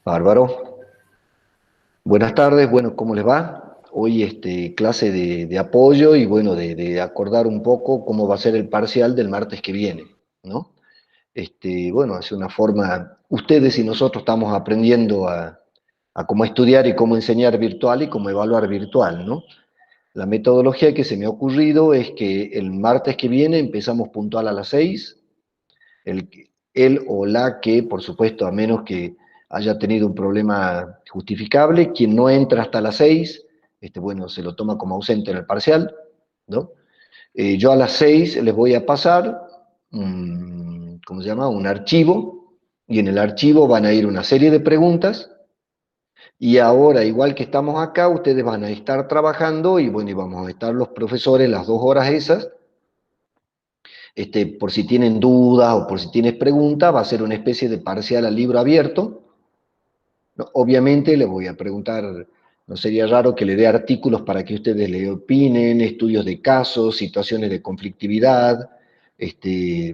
Bárbaro. Buenas tardes, bueno, ¿cómo les va? Hoy clase de apoyo y bueno, de acordar un poco cómo va a ser el parcial del martes que viene, ¿no? Bueno, hace una forma, ustedes y nosotros estamos aprendiendo a cómo estudiar y cómo enseñar virtual y cómo evaluar virtual, ¿no? La metodología que se me ha ocurrido es que el martes que viene empezamos puntual a las 6. el, él o la que, por supuesto, a menos que haya tenido un problema justificable, quien no entra hasta las 6, bueno, se lo toma como ausente en el parcial, ¿no? Yo a las 6 les voy a pasar, ¿cómo se llama? Un archivo, y en el archivo van a ir una serie de preguntas, y ahora, igual que estamos acá, ustedes van a estar trabajando, y bueno, y vamos a estar los profesores las 2 horas esas, por si tienen dudas o por si tienes preguntas, va a ser una especie de parcial a libro abierto, ¿no? Obviamente les voy a preguntar, no sería raro que le dé artículos para que ustedes le opinen, estudios de casos, situaciones de conflictividad,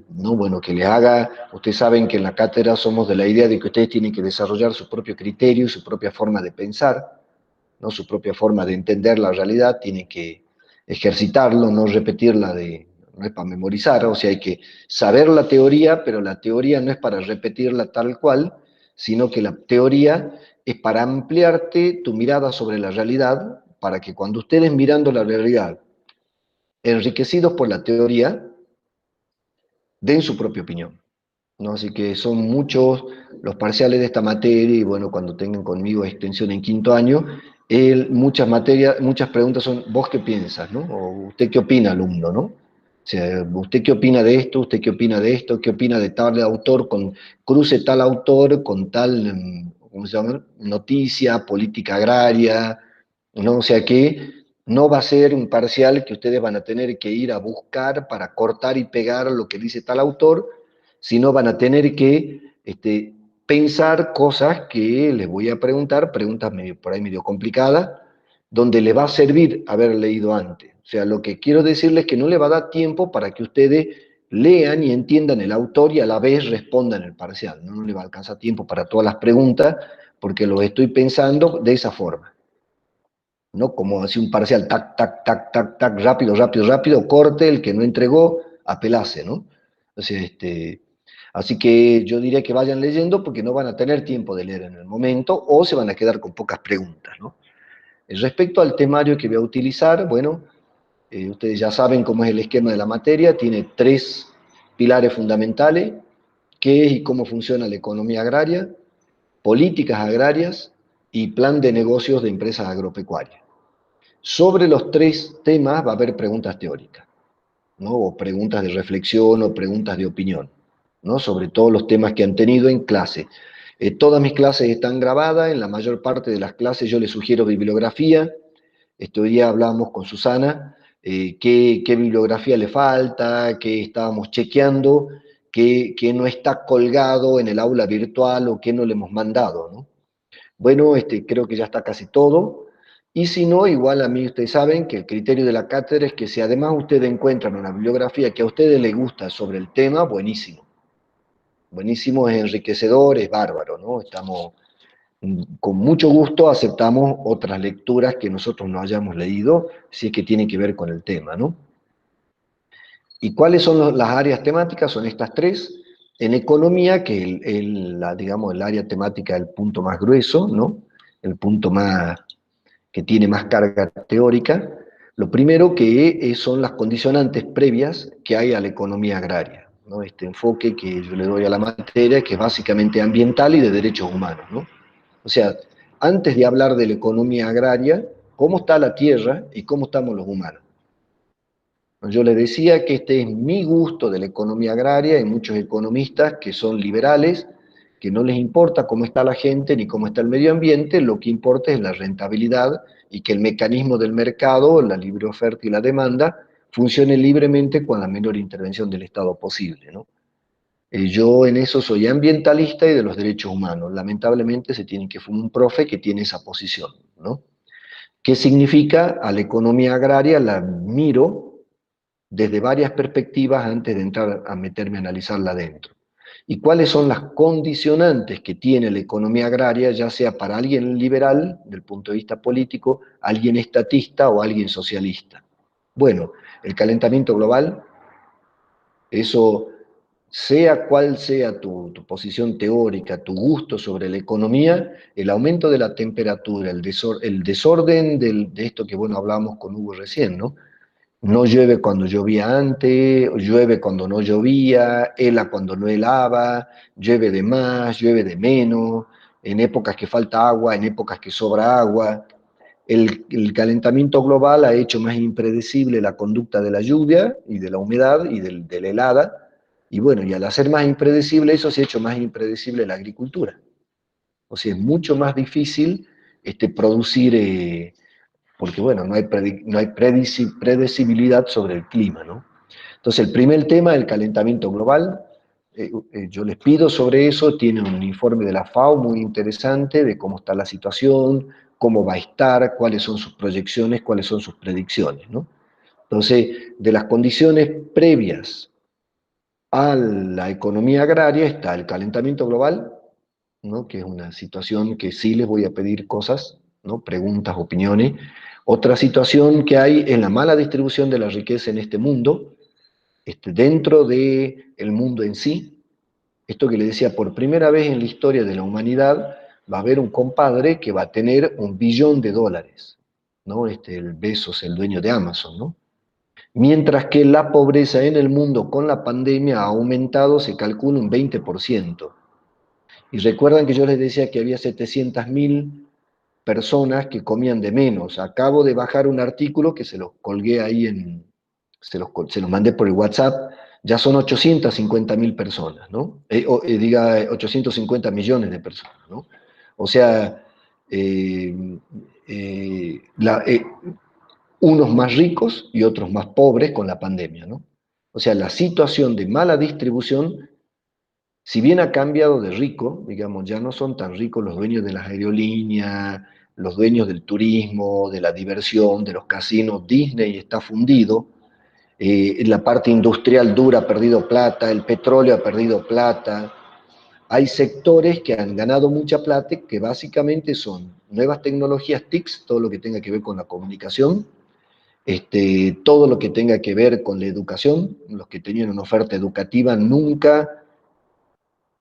no, bueno, que le haga, ustedes saben que en la cátedra somos de la idea de que ustedes tienen que desarrollar su propio criterio, su propia forma de pensar, ¿no? Su propia forma de entender la realidad, tienen que ejercitarlo, no repetirla no es para memorizar, o sea, hay que saber la teoría, pero la teoría no es para repetirla tal cual, sino que la teoría es para ampliarte tu mirada sobre la realidad, para que cuando ustedes mirando la realidad, enriquecidos por la teoría, den su propia opinión, ¿no? Así que son muchos los parciales de esta materia y bueno, cuando tengan conmigo extensión en quinto año, muchas materias, muchas preguntas son, ¿vos qué piensas, no? O ¿usted qué opina, alumno, no? O sea, ¿usted qué opina de esto? ¿Usted qué opina de esto? ¿Qué opina de tal autor con cruce tal autor con tal, ¿cómo se llama? Noticia, política agraria, ¿no? O sea que no va a ser un parcial que ustedes van a tener que ir a buscar para cortar y pegar lo que dice tal autor, sino van a tener que pensar cosas que les voy a preguntar, preguntas por ahí medio complicadas, donde les va a servir haber leído antes. O sea, lo que quiero decirles es que no le va a dar tiempo para que ustedes lean y entiendan el autor y a la vez respondan el parcial. No, no le va a alcanzar tiempo para todas las preguntas porque lo estoy pensando de esa forma, ¿no? Como así un parcial, tac, tac, tac, tac, tac, rápido, rápido, rápido, corte, el que no entregó, apelase, ¿no? O sea, así que yo diría que vayan leyendo porque no van a tener tiempo de leer en el momento o se van a quedar con pocas preguntas, ¿no? Respecto al temario que voy a utilizar, bueno, ustedes ya saben cómo es el esquema de la materia, tiene 3 pilares fundamentales: qué es y cómo funciona la economía agraria, políticas agrarias y plan de negocios de empresas agropecuarias. Sobre los 3 temas va a haber preguntas teóricas, ¿no? O preguntas de reflexión o preguntas de opinión, ¿no? Sobre todos los temas que han tenido en clase. Todas mis clases están grabadas, en la mayor parte de las clases yo les sugiero bibliografía. Hoy día hablábamos con Susana, qué bibliografía le falta, qué estábamos chequeando, qué no está colgado en el aula virtual o qué no le hemos mandado, ¿no? Bueno, creo que ya está casi todo. Y si no, igual a mí ustedes saben que el criterio de la cátedra es que si además ustedes encuentran una bibliografía que a ustedes les gusta sobre el tema, buenísimo. Buenísimo, es enriquecedor, es bárbaro, ¿no? Estamos, con mucho gusto aceptamos otras lecturas que nosotros no hayamos leído, si es que tienen que ver con el tema, ¿no? ¿Y cuáles son las áreas temáticas? Son estas 3. En economía, que digamos, el área temática, el punto más grueso, ¿no? El punto más que tiene más carga teórica. Lo primero que son las condicionantes previas que hay a la economía agraria, ¿no? Este enfoque que yo le doy a la materia, que es básicamente ambiental y de derechos humanos, ¿no? O sea, antes de hablar de la economía agraria, ¿cómo está la tierra y cómo estamos los humanos? Yo les decía que este es mi gusto de la economía agraria. Hay muchos economistas que son liberales, que no les importa cómo está la gente ni cómo está el medio ambiente, lo que importa es la rentabilidad y que el mecanismo del mercado, la libre oferta y la demanda, funcione libremente con la menor intervención del Estado posible, ¿no? Yo en eso soy ambientalista y de los derechos humanos. Lamentablemente se tiene que fumar un profe que tiene esa posición, ¿no? ¿Qué significa? A la economía agraria la miro desde varias perspectivas antes de entrar a meterme a analizarla adentro. y cuáles son las condicionantes que tiene la economía agraria, ya sea para alguien liberal, del punto de vista político, alguien estatista o alguien socialista. Bueno, el calentamiento global, eso, sea cual sea tu posición teórica, tu gusto sobre la economía, el aumento de la temperatura, el desorden de esto que, bueno, hablábamos con Hugo recién, ¿no? No llueve cuando llovía antes, llueve cuando no llovía, hela cuando no helaba, llueve de más, llueve de menos, en épocas que falta agua, en épocas que sobra agua. El calentamiento global ha hecho más impredecible la conducta de la lluvia y de la humedad y de la helada, y bueno, y al hacer más impredecible eso, se ha hecho más impredecible la agricultura. O sea, es mucho más difícil producir, porque bueno, no hay predecibilidad sobre el clima, ¿no? Entonces, el primer tema, el calentamiento global, yo les pido sobre eso, tiene un informe de la FAO muy interesante de cómo está la situación, cómo va a estar, cuáles son sus proyecciones, cuáles son sus predicciones, ¿no? Entonces, de las condiciones previas a la economía agraria está el calentamiento global, ¿no? Que es una situación que sí les voy a pedir cosas, ¿no? Preguntas, opiniones. Otra situación que hay es la mala distribución de la riqueza en este mundo, dentro del mundo en sí. Esto que le decía, por primera vez en la historia de la humanidad va a haber un compadre que va a tener $1 billón, ¿no? El Bezos, el dueño de Amazon, ¿no? Mientras que la pobreza en el mundo con la pandemia ha aumentado, se calcula un 20%. Y recuerdan que yo les decía que había 700.000 personas que comían de menos. Acabo de bajar un artículo que se los colgué ahí se los mandé por el WhatsApp, ya son 850.000 personas, ¿no? Diga, 850 millones de personas, ¿no? O sea, eh, eh, la, eh, unos más ricos y otros más pobres con la pandemia, ¿no? O sea, la situación de mala distribución, si bien ha cambiado de rico, digamos, ya no son tan ricos los dueños de las aerolíneas, los dueños del turismo, de la diversión, de los casinos. Disney está fundido, la parte industrial dura ha perdido plata, el petróleo ha perdido plata. Hay sectores que han ganado mucha plata, que básicamente son nuevas tecnologías TICs, todo lo que tenga que ver con la comunicación, todo lo que tenga que ver con la educación, los que tenían una oferta educativa nunca,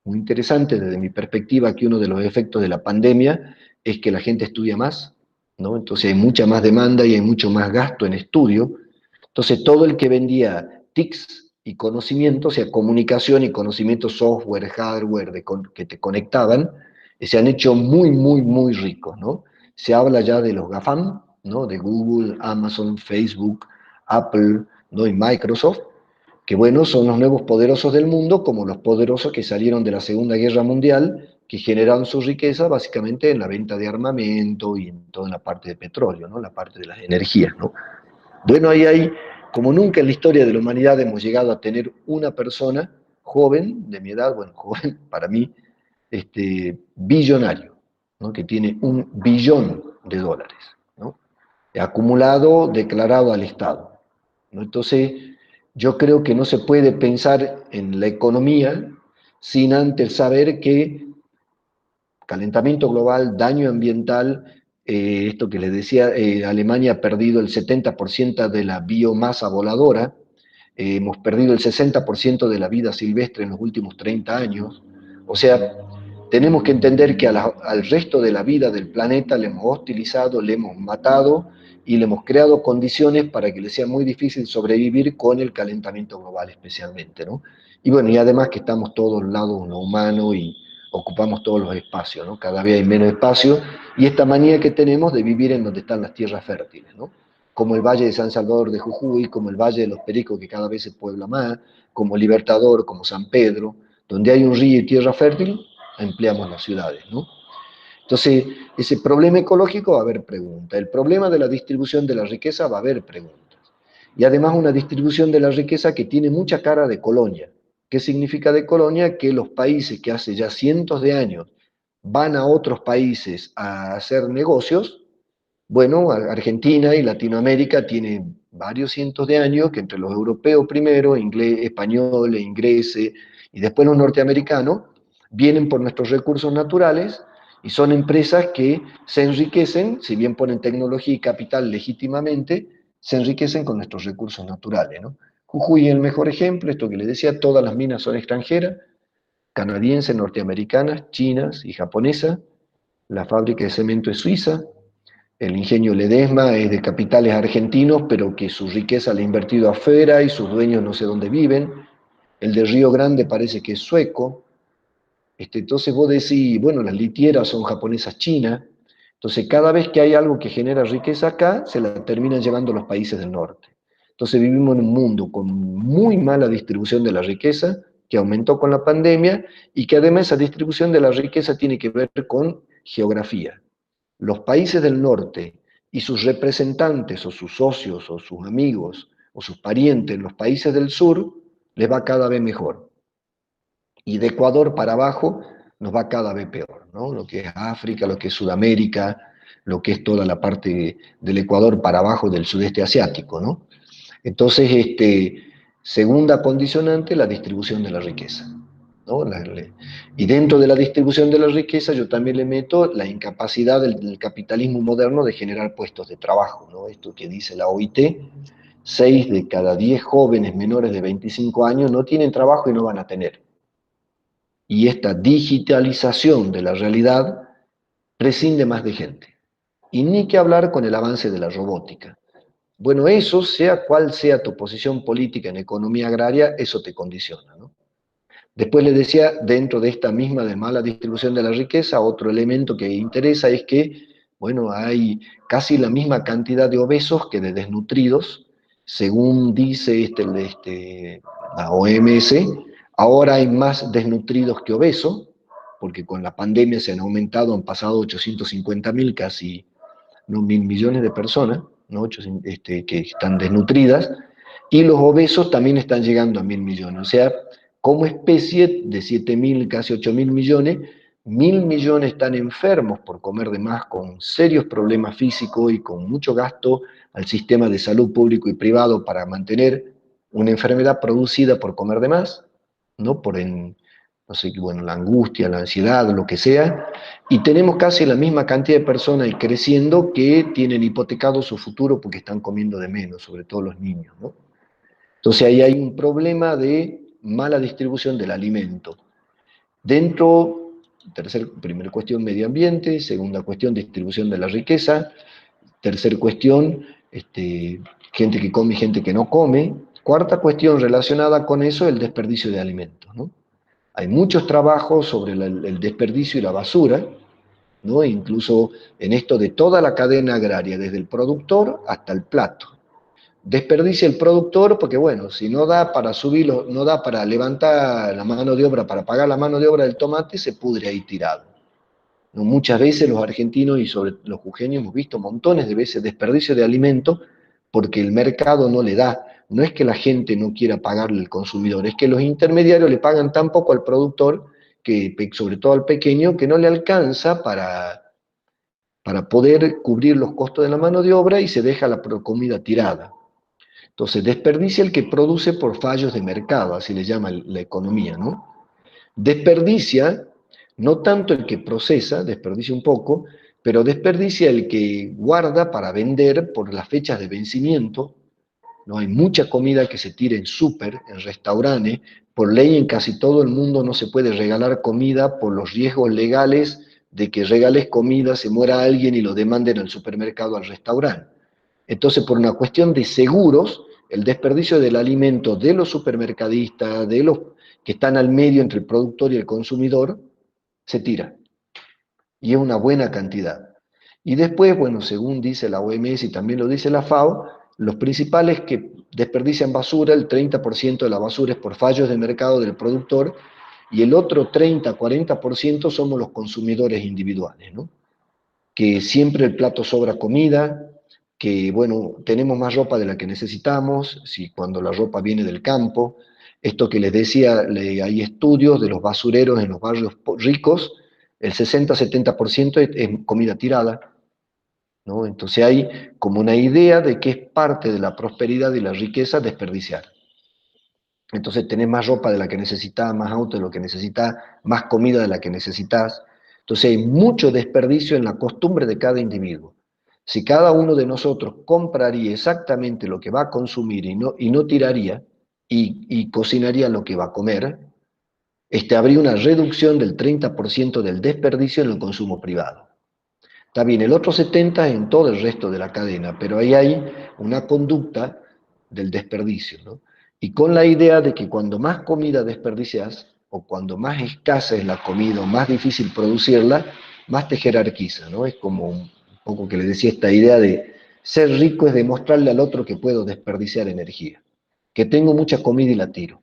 muy interesante desde mi perspectiva, que uno de los efectos de la pandemia es que la gente estudia más, ¿no? Entonces hay mucha más demanda y hay mucho más gasto en estudio. Entonces todo el que vendía TICs y conocimiento, o sea, comunicación y conocimiento, software, hardware, que te conectaban, se han hecho muy, muy, muy ricos, ¿no? Se habla ya de los GAFAM, ¿no? De Google, Amazon, Facebook, Apple, ¿no? Y Microsoft, que bueno, son los nuevos poderosos del mundo, como los poderosos que salieron de la Segunda Guerra Mundial, que generaron su riqueza básicamente en la venta de armamento y en toda la parte de petróleo, ¿no? La parte de las energías, ¿no? Bueno, ahí hay, como nunca en la historia de la humanidad hemos llegado a tener una persona joven, de mi edad, bueno, joven para mí, billonario, ¿no? Que tiene $1 billón, ¿no? Acumulado, declarado al Estado, ¿no? Entonces, yo creo que no se puede pensar en la economía sin antes saber que calentamiento global, daño ambiental, esto que les decía, Alemania ha perdido el 70% de la biomasa voladora, hemos perdido el 60% de la vida silvestre en los últimos 30 años, o sea, tenemos que entender que al resto de la vida del planeta le hemos hostilizado, le hemos matado y le hemos creado condiciones para que le sea muy difícil sobrevivir con el calentamiento global especialmente, ¿no? Y bueno, y además que estamos todos lados en lo humano y ocupamos todos los espacios, ¿no? Cada vez hay menos espacio y esta manía que tenemos de vivir en donde están las tierras fértiles, ¿no? Como el Valle de San Salvador de Jujuy, como el Valle de los Pericos que cada vez se puebla más, como Libertador, como San Pedro, donde hay un río y tierra fértil, empleamos las ciudades, ¿no? Entonces, ese problema ecológico va a haber preguntas. El problema de la distribución de la riqueza va a haber preguntas. Y además una distribución de la riqueza que tiene mucha cara de colonia. ¿Qué significa de colonia? Que los países que hace ya cientos de años van a otros países a hacer negocios, bueno, Argentina y Latinoamérica tienen varios cientos de años que entre los europeos primero, inglés, españoles, ingleses Y después los norteamericanos vienen por nuestros recursos naturales y son empresas que se enriquecen, si bien ponen tecnología y capital legítimamente, se enriquecen con nuestros recursos naturales, ¿no? Jujuy es el mejor ejemplo, esto que les decía, todas las minas son extranjeras, canadienses, norteamericanas, chinas y japonesas, la fábrica de cemento es suiza, el ingenio Ledesma es de capitales argentinos, pero que su riqueza la ha invertido afuera y sus dueños no sé dónde viven. El de Río Grande parece que es sueco. Entonces vos decís, bueno, las litieras son japonesas chinas. Entonces cada vez que hay algo que genera riqueza acá, se la terminan llevando los países del norte. Entonces vivimos en un mundo con muy mala distribución de la riqueza, que aumentó con la pandemia, y que además esa distribución de la riqueza tiene que ver con geografía. Los países del norte y sus representantes o sus socios o sus amigos o sus parientes en los países del sur les va cada vez mejor. Y de Ecuador para abajo nos va cada vez peor, ¿no? Lo que es África, lo que es Sudamérica, lo que es toda la parte del Ecuador para abajo del sudeste asiático, ¿no? Entonces, segunda condicionante, la distribución de la riqueza, ¿no? Y dentro de la distribución de la riqueza yo también le meto la incapacidad del capitalismo moderno de generar puestos de trabajo, ¿no? Esto que dice la OIT, 6 de cada 10 jóvenes menores de 25 años no tienen trabajo y no van a tener. Y esta digitalización de la realidad prescinde más de gente. Y ni que hablar con el avance de la robótica. Bueno, eso, sea cual sea tu posición política en economía agraria, eso te condiciona, ¿no? Después les decía, dentro de esta misma de mala distribución de la riqueza, otro elemento que interesa es que, bueno, hay casi la misma cantidad de obesos que de desnutridos, según dice la OMS, ahora hay más desnutridos que obesos, porque con la pandemia se han aumentado, han pasado 850.000, casi no 1.000 millones de personas, ¿no? Que están desnutridas, y los obesos también están llegando a 1.000 millones. O sea, como especie de 7.000, casi 8.000 millones, 1.000 millones están enfermos por comer de más, con serios problemas físicos y con mucho gasto al sistema de salud público y privado para mantener una enfermedad producida por comer de más, ¿no? No sé, bueno, la angustia, la ansiedad, lo que sea, y tenemos casi la misma cantidad de personas creciendo que tienen hipotecado su futuro porque están comiendo de menos, sobre todo los niños, ¿no? Entonces ahí hay un problema de mala distribución del alimento. Dentro, primera cuestión, medio ambiente; segunda cuestión, distribución de la riqueza; tercera cuestión, gente que come y gente que no come; cuarta cuestión relacionada con eso, el desperdicio de alimentos, ¿no? Hay muchos trabajos sobre el desperdicio y la basura, ¿no? Incluso en esto de toda la cadena agraria, desde el productor hasta el plato. Desperdicia el productor porque, bueno, si no da para subirlo, no da para levantar la mano de obra, para pagar la mano de obra del tomate, se pudre ahí tirado, ¿no? Muchas veces los argentinos y sobre los jujeños hemos visto montones de veces desperdicio de alimentos porque el mercado no le da. No es que la gente no quiera pagarle al consumidor, es que los intermediarios le pagan tan poco al productor, que, sobre todo al pequeño, que no le alcanza para poder cubrir los costos de la mano de obra y se deja la comida tirada. Entonces, desperdicia el que produce por fallos de mercado, así le llama la economía, ¿no? Desperdicia no tanto el que procesa, desperdicia un poco, pero desperdicia el que guarda para vender por las fechas de vencimiento. No hay mucha comida que se tire en súper, en restaurantes. Por ley en casi todo el mundo no se puede regalar comida por los riesgos legales de que regales comida, se muera alguien y lo demanden al supermercado, al restaurante. Entonces, por una cuestión de seguros, el desperdicio del alimento de los supermercadistas, de los que están al medio entre el productor y el consumidor, se tira. Y es una buena cantidad. Y después, bueno, según dice la OMS y también lo dice la FAO, los principales que desperdician basura, el 30% de la basura es por fallos de mercado del productor, y el otro 30-40% somos los consumidores individuales, ¿no? Que siempre el plato sobra comida, que, bueno, tenemos más ropa de la que necesitamos, si cuando la ropa viene del campo. Esto que les decía, hay estudios de los basureros en los barrios ricos, el 60-70% es comida tirada, ¿no? Entonces hay como una idea de que es parte de la prosperidad y la riqueza desperdiciar. Entonces tenés más ropa de la que necesitas, más auto de lo que necesitas, más comida de la que necesitas. Entonces hay mucho desperdicio en la costumbre de cada individuo. Si cada uno de nosotros compraría exactamente lo que va a consumir y no tiraría, y cocinaría lo que va a comer, habría una reducción del 30% del desperdicio en el consumo privado. Está bien, el otro 70% en todo el resto de la cadena, pero ahí hay una conducta del desperdicio, ¿no? Y con la idea de que cuando más comida desperdicias, o cuando más escasa es la comida, o más difícil producirla, más te jerarquiza, ¿no? Es como un poco que le decía esta idea de ser rico es demostrarle al otro que puedo desperdiciar energía, que tengo mucha comida y la tiro.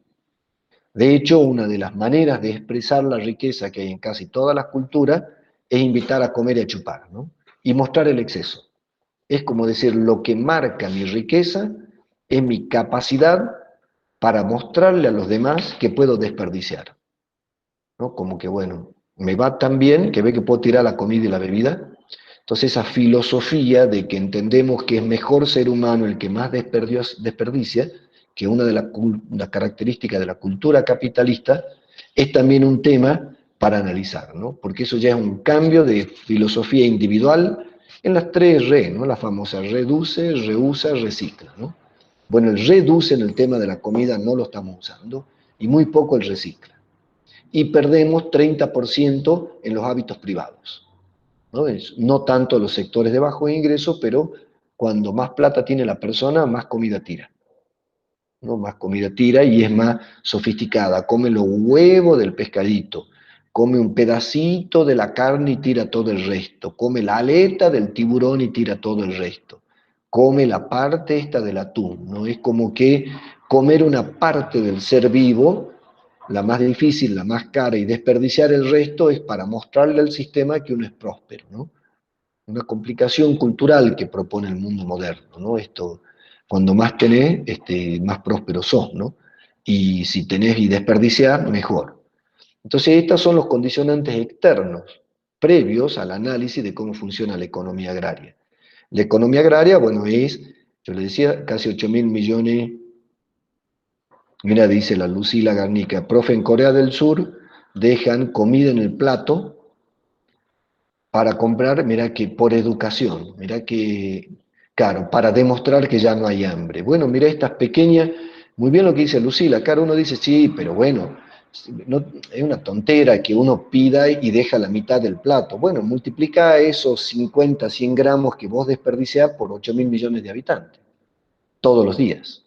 De hecho, una de las maneras de expresar la riqueza que hay en casi todas las culturas es invitar a comer y a chupar, ¿no? Y mostrar el exceso. Es como decir, lo que marca mi riqueza es mi capacidad para mostrarle a los demás que puedo desperdiciar, ¿no? Como que, bueno, me va tan bien que ve que puedo tirar la comida y la bebida. Entonces, esa filosofía de que entendemos que es mejor ser humano el que más desperdicia, que una de las características de la cultura capitalista, es también un tema para analizar, ¿no? Porque eso ya es un cambio de filosofía individual en las tres R, ¿no? La famosa reduce, reusa, recicla, ¿no? Bueno, el reduce en el tema de la comida no lo estamos usando y muy poco el recicla. Y perdemos 30% en los hábitos privados, ¿no? No tanto los sectores de bajo ingreso, pero cuando más plata tiene la persona, más comida tira, ¿no? Más comida tira y es más sofisticada. Come los huevos del pescadito, come un pedacito de la carne y tira todo el resto, come la aleta del tiburón y tira todo el resto, come la parte esta del atún, ¿no? Es como que comer una parte del ser vivo, la más difícil, la más cara, y desperdiciar el resto es para mostrarle al sistema que uno es próspero, ¿no? Una complicación cultural que propone el mundo moderno, ¿no? Esto, cuando más tenés, más próspero sos, ¿no? Y si tenés y desperdiciar, mejor. Entonces, estos son los condicionantes externos, previos al análisis de cómo funciona la economía agraria. La economía agraria, bueno, es, yo le decía, casi 8.000 millones. Mira, dice la Lucila Garnica, profe, en Corea del Sur dejan comida en el plato para comprar, mira que por educación, mira que, claro, para demostrar que ya no hay hambre. Bueno, mira estas pequeñas, muy bien lo que dice Lucila, claro, uno dice, sí, pero bueno, no, es una tontera que uno pida y deja la mitad del plato. Bueno, multiplica esos 50, 100 gramos que vos desperdiciás por 8.000 millones de habitantes, todos los días.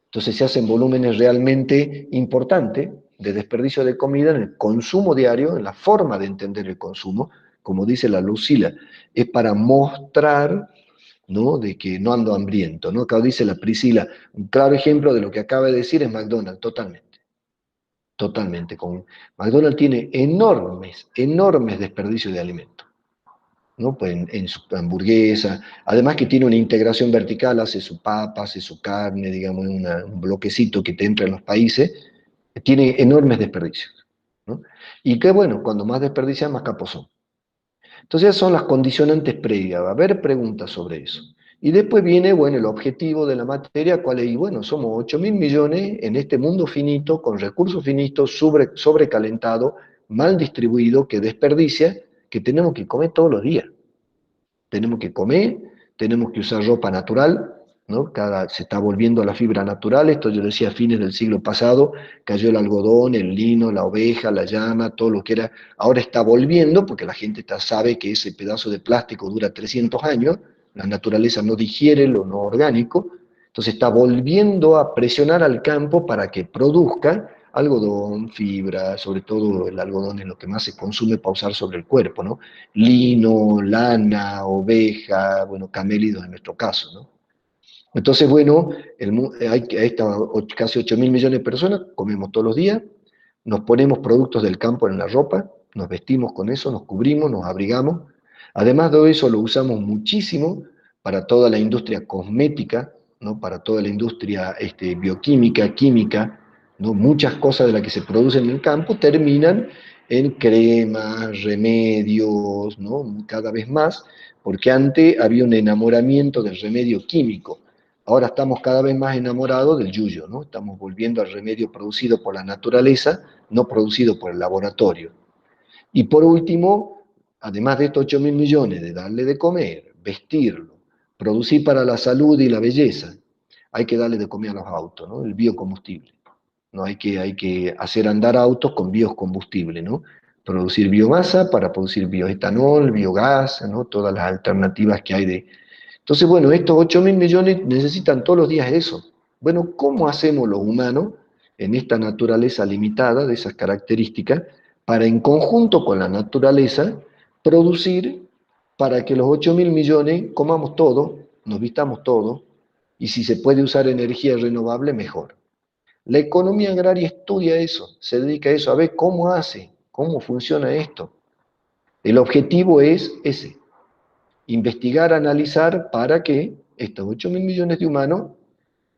Entonces se hacen volúmenes realmente importantes de desperdicio de comida en el consumo diario, en la forma de entender el consumo, como dice la Lucila, es para mostrar, ¿no?, de que no ando hambriento, ¿no? Acá dice la Priscila, un claro ejemplo de lo que acaba de decir es McDonald's, totalmente, totalmente. McDonald's tiene enormes, enormes desperdicios de alimentos, ¿no? Pues en su hamburguesa, además que tiene una integración vertical, hace su papa, hace su carne, digamos, un bloquecito que te entra en los países, tiene enormes desperdicios, ¿no? Y que bueno, cuando más desperdician, más capos son. Entonces son las condicionantes previas, va a haber preguntas sobre eso. Y después viene, bueno, el objetivo de la materia, ¿cuál es? Y bueno, somos 8.000 millones en este mundo finito, con recursos finitos, sobrecalentado, mal distribuido, que desperdicia, que tenemos que comer todos los días. Tenemos que comer, tenemos que usar ropa natural, ¿no? Se está volviendo a la fibra natural, esto yo decía a fines del siglo pasado, cayó el algodón, el lino, la oveja, la llama, todo lo que era, ahora está volviendo porque la gente sabe que ese pedazo de plástico dura 300 años, la naturaleza no digiere lo no orgánico, entonces está volviendo a presionar al campo para que produzca algodón, fibra, sobre todo el algodón es lo que más se consume para usar sobre el cuerpo, ¿no? Lino, lana, oveja, bueno, camélidos en nuestro caso, ¿no? Entonces, bueno, hay casi 8.000 millones de personas, comemos todos los días, nos ponemos productos del campo en la ropa, nos vestimos con eso, nos cubrimos, nos abrigamos. Además de eso, lo usamos muchísimo para toda la industria cosmética, ¿no? Para toda la industria bioquímica, química, ¿no? Muchas cosas de las que se producen en el campo terminan en cremas, remedios, ¿no? Cada vez más, porque antes había un enamoramiento del remedio químico. Ahora estamos cada vez más enamorados del yuyo, ¿no? Estamos volviendo al remedio producido por la naturaleza, no producido por el laboratorio. Y por último, además de estos 8.000 millones de darle de comer, vestirlo, producir para la salud y la belleza, hay que darle de comer a los autos, ¿no? El biocombustible. No hay que hacer andar autos con biocombustible, ¿no? Producir biomasa para producir bioetanol, biogás, ¿no? Todas las alternativas que hay de... Entonces, bueno, estos 8.000 millones necesitan todos los días eso. Bueno, ¿cómo hacemos los humanos en esta naturaleza limitada de esas características para en conjunto con la naturaleza producir para que los 8.000 millones comamos todo, nos vistamos todo, y si se puede usar energía renovable, mejor? La economía agraria estudia eso, se dedica a eso, a ver cómo hace, cómo funciona esto. El objetivo es ese, investigar, analizar para que estos 8.000 millones de humanos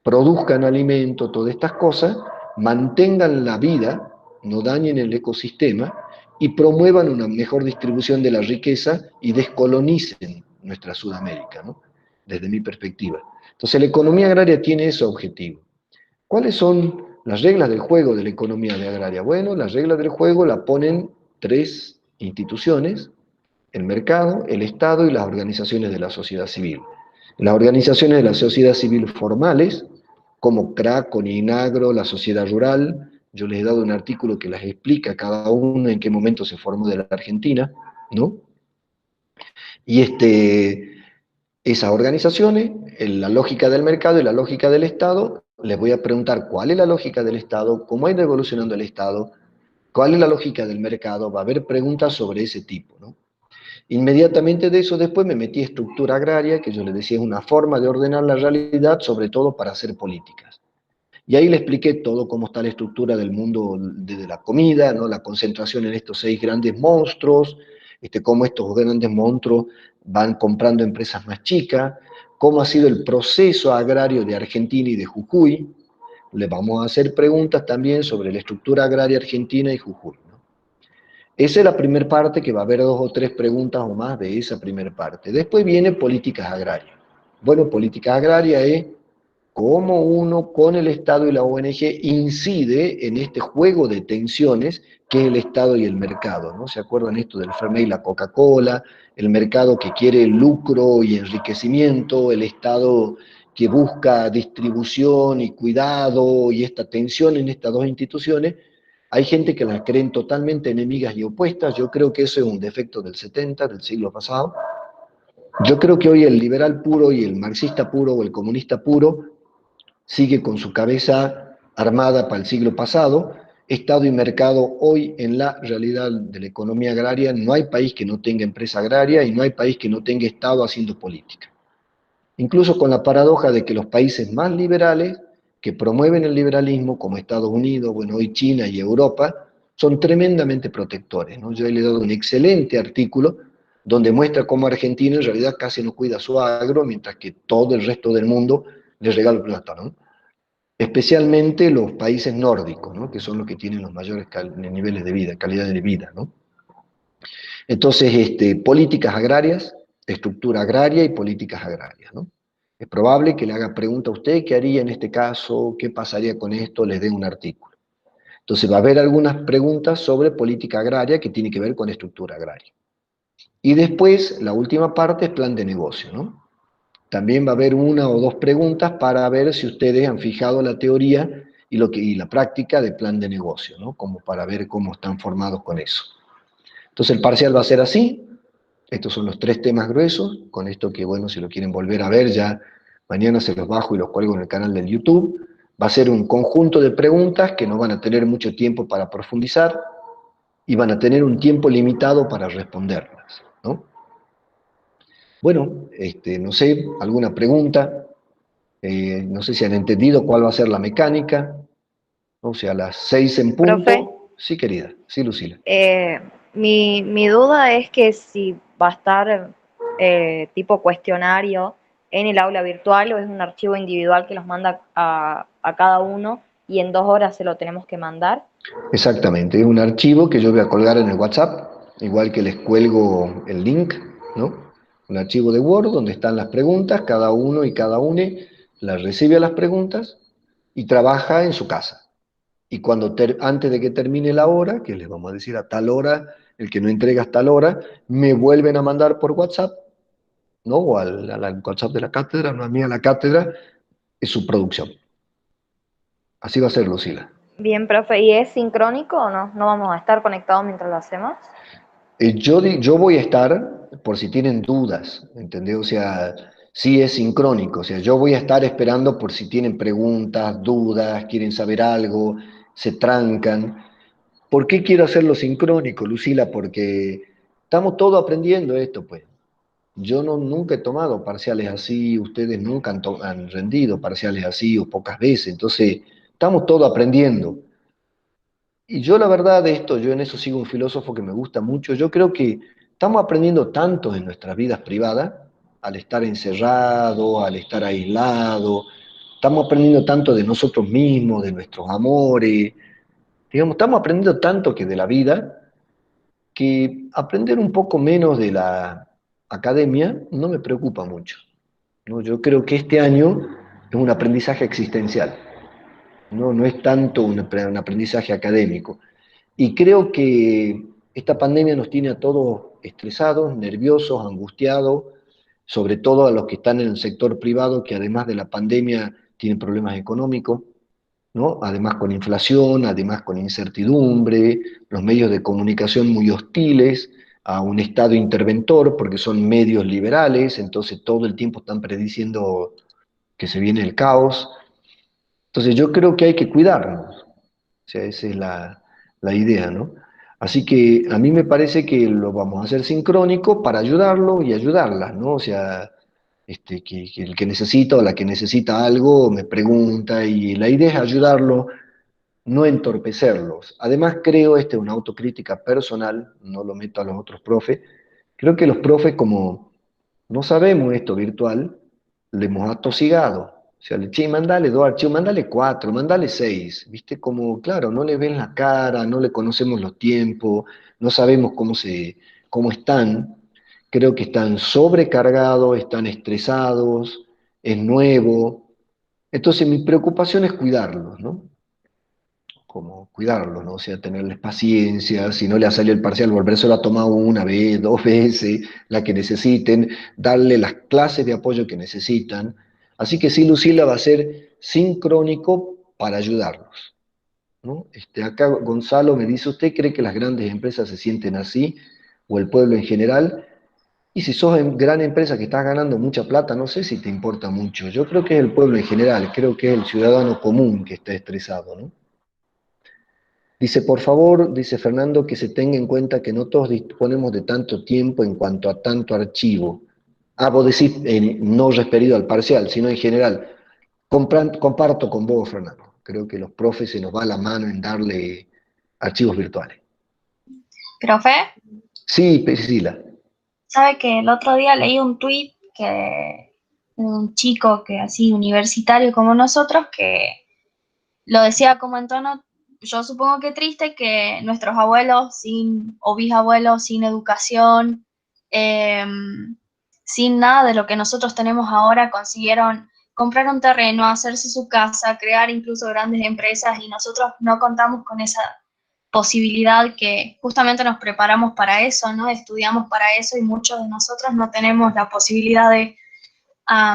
produzcan alimento, todas estas cosas, mantengan la vida, no dañen el ecosistema y promuevan una mejor distribución de la riqueza y descolonicen nuestra Sudamérica, ¿no? Desde mi perspectiva. Entonces la economía agraria tiene ese objetivo. ¿Cuáles son las reglas del juego de la economía agraria? Bueno, las reglas del juego la ponen tres instituciones: el mercado, el Estado y las organizaciones de la sociedad civil. Las organizaciones de la sociedad civil formales, como CRAC, CONINAGRO, la sociedad rural, yo les he dado un artículo que las explica cada uno en qué momento se formó de la Argentina, ¿no? Y esas organizaciones, la lógica del mercado y la lógica del Estado, les voy a preguntar cuál es la lógica del Estado, cómo ha ido evolucionando el Estado, cuál es la lógica del mercado, va a haber preguntas sobre ese tipo, ¿no? Inmediatamente de eso después me metí a estructura agraria, que yo les decía es una forma de ordenar la realidad, sobre todo para hacer políticas. Y ahí le expliqué todo cómo está la estructura del mundo de la comida, ¿no? La concentración en estos 6 grandes monstruos, cómo estos grandes monstruos van comprando empresas más chicas, cómo ha sido el proceso agrario de Argentina y de Jujuy. Le vamos a hacer preguntas también sobre la estructura agraria argentina y Jujuy, ¿no? Esa es la primera parte, que va a haber 2 o 3 preguntas o más de esa primera parte. Después viene políticas agrarias. Bueno, políticas agrarias es cómo uno con el Estado y la ONG incide en este juego de tensiones que es el Estado y el mercado, ¿no? ¿Se acuerdan esto del Fernet y la Coca-Cola? El mercado que quiere lucro y enriquecimiento, el Estado que busca distribución y cuidado, y esta tensión en estas dos instituciones. Hay gente que las creen totalmente enemigas y opuestas. Yo creo que eso es un defecto del 70, del siglo pasado. Yo creo que hoy el liberal puro y el marxista puro o el comunista puro sigue con su cabeza armada para el siglo pasado. Estado y mercado hoy, en la realidad de la economía agraria, no hay país que no tenga empresa agraria y no hay país que no tenga Estado haciendo política. Incluso con la paradoja de que los países más liberales, que promueven el liberalismo, como Estados Unidos, bueno, hoy China y Europa, son tremendamente protectores, ¿no? Yo le he dado un excelente artículo donde muestra cómo Argentina en realidad casi no cuida su agro, mientras que todo el resto del mundo le regala plata, ¿no? Especialmente los países nórdicos, ¿no? Que son los que tienen los mayores niveles de vida, calidad de vida, ¿no? Entonces, políticas agrarias, estructura agraria y políticas agrarias, ¿no? Es probable que le haga pregunta a usted qué haría en este caso, qué pasaría con esto, les dé un artículo. Entonces va a haber algunas preguntas sobre política agraria que tiene que ver con estructura agraria. Y después, la última parte es plan de negocio, ¿no? También va a haber 1 o 2 preguntas para ver si ustedes han fijado la teoría y la práctica de plan de negocio, ¿no? Como para ver cómo están formados con eso. Entonces el parcial va a ser así. Estos son los 3 temas gruesos. Con esto que, bueno, si lo quieren volver a ver, ya mañana se los bajo y los cuelgo en el canal del YouTube. Va a ser un conjunto de preguntas que no van a tener mucho tiempo para profundizar y van a tener un tiempo limitado para responderlas, ¿no? Bueno, no sé, alguna pregunta. No sé si han entendido cuál va a ser la mecánica. O sea, a las 6 en Profe, punto. Sí, querida. Sí, Lucila. eh, mi duda es que si va a estar tipo cuestionario en el aula virtual o es un archivo individual que los manda a cada uno y en 2 horas se lo tenemos que mandar. Exactamente. Es un archivo que yo voy a colgar en el WhatsApp, igual que les cuelgo el link, ¿no? Un archivo de Word donde están las preguntas, cada uno y cada une la recibe a las preguntas y trabaja en su casa. Y cuando antes de que termine la hora, que les vamos a decir a tal hora, el que no entrega a tal hora, me vuelven a mandar por WhatsApp, ¿no? O al WhatsApp de la cátedra, no a mí a la cátedra, es su producción. Así va a ser, Lucila. Bien, profe, ¿y es sincrónico o no? ¿No vamos a estar conectados mientras lo hacemos? Yo voy a estar, por si tienen dudas, ¿entendés? O sea, sí es sincrónico, o sea, yo voy a estar esperando por si tienen preguntas, dudas, quieren saber algo, se trancan. ¿Por qué quiero hacerlo sincrónico, Lucila? Porque estamos todos aprendiendo esto, pues. Yo no, nunca he tomado parciales así, ustedes nunca han rendido parciales así o pocas veces, entonces estamos todos aprendiendo. Y yo la verdad de esto, yo en eso sigo un filósofo que me gusta mucho, yo creo que estamos aprendiendo tanto en nuestras vidas privadas, al estar encerrado, al estar aislado, estamos aprendiendo tanto de nosotros mismos, de nuestros amores, digamos, estamos aprendiendo tanto que de la vida, que aprender un poco menos de la academia no me preocupa mucho, ¿no? Yo creo que este año es un aprendizaje existencial, no, no es tanto un aprendizaje académico. Y creo que esta pandemia nos tiene a todos estresados, nerviosos, angustiados, sobre todo a los que están en el sector privado, que además de la pandemia tienen problemas económicos, ¿no? Además con inflación, además con incertidumbre, los medios de comunicación muy hostiles a un Estado interventor, porque son medios liberales, entonces todo el tiempo están prediciendo que se viene el caos. Entonces yo creo que hay que cuidarnos, o sea, esa es la idea, ¿no? Así que a mí me parece que lo vamos a hacer sincrónico para ayudarlo y ayudarlas, ¿no? O sea, que el que necesita o la que necesita algo me pregunta y la idea es ayudarlo, no entorpecerlos. Además creo, esta es una autocrítica personal, no lo meto a los otros profes, creo que los profes como no sabemos esto virtual, le hemos atosigado. O sea, che, mandale dos archivos, mandale cuatro, mandale seis. ¿Viste? Como, claro, no le ven la cara, no le conocemos los tiempos, no sabemos cómo están. Creo que están sobrecargados, están estresados, es nuevo. Entonces, mi preocupación es cuidarlos, ¿no? Como cuidarlos, ¿no? O sea, tenerles paciencia, si no le ha salido el parcial, volvérselo a tomar una vez, dos veces, la que necesiten, darle las clases de apoyo que necesitan. Así que sí, Lucila va a ser sincrónico para ayudarlos, ¿no? Acá Gonzalo me dice, ¿usted cree que las grandes empresas se sienten así? ¿O el pueblo en general? Y si sos gran empresa que estás ganando mucha plata, no sé si te importa mucho. Yo creo que es el pueblo en general, creo que es el ciudadano común que está estresado, ¿no? Dice, por favor, dice Fernando, que se tenga en cuenta que no todos disponemos de tanto tiempo en cuanto a tanto archivo. Ah, vos decís, no referido al parcial, sino en general. Comparto con vos, Fernando. Creo que los profes se nos va la mano en darle archivos virtuales. Profe, Sí, Priscila. sabe que el otro día leí un tuit que un chico que así universitario como nosotros que lo decía como en tono, yo supongo que triste que nuestros abuelos sin o bisabuelos sin educación, eh, sin nada de lo que nosotros tenemos ahora consiguieron comprar un terreno, hacerse su casa, crear incluso grandes empresas y nosotros no contamos con esa posibilidad que justamente nos preparamos para eso, ¿no? Estudiamos para eso y muchos de nosotros no tenemos la posibilidad de,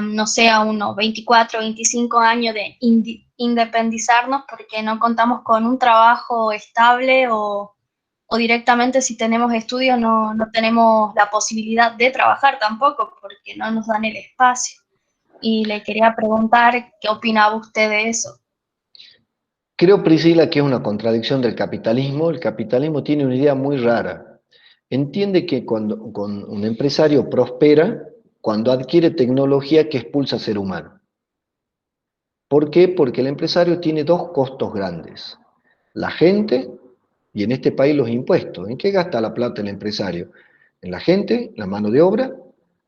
no sé, a unos 24, 25 años de independizarnos porque no contamos con un trabajo estable o directamente si tenemos estudios no tenemos la posibilidad de trabajar tampoco porque no nos dan el espacio. Y le quería preguntar qué opinaba usted de eso. Creo, Priscila, que es una contradicción del capitalismo. El capitalismo tiene una idea muy rara. Entiende que cuando un empresario prospera, cuando adquiere tecnología que expulsa al ser humano. ¿Por qué? Porque el empresario tiene dos costos grandes. La gente y en este país los impuestos. ¿En qué gasta la plata el empresario? En la gente, la mano de obra,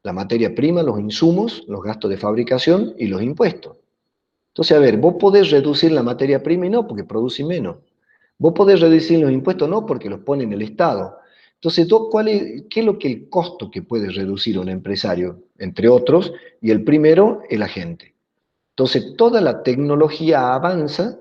la materia prima, los insumos, los gastos de fabricación y los impuestos. Entonces, a ver, vos podés reducir la materia prima y no, porque produce menos. Vos podés reducir los impuestos, no, porque los pone en el Estado. Entonces, ¿qué es lo que el costo que puede reducir un empresario? Entre otros, y el primero es la gente. Entonces, toda la tecnología avanza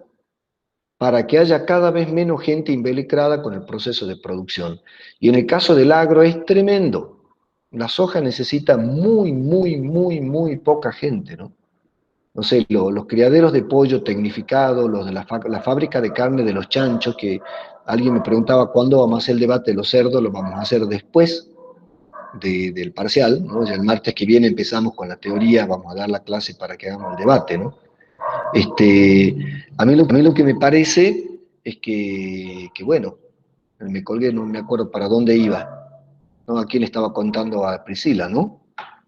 para que haya cada vez menos gente involucrada con el proceso de producción. Y en el caso del agro es tremendo. La soja necesita muy poca gente, ¿no? No sé, los criaderos de pollo tecnificados, los de la fábrica de carne de los chanchos, que alguien me preguntaba cuándo vamos a hacer el debate de los cerdos, lo vamos a hacer después del parcial, ¿no? Ya el martes que viene empezamos con la teoría, vamos a dar la clase para que hagamos el debate, ¿no? A mí lo que me parece es que bueno, me colgué, no me acuerdo para dónde iba, ¿no? A quién estaba contando a Priscila, ¿no?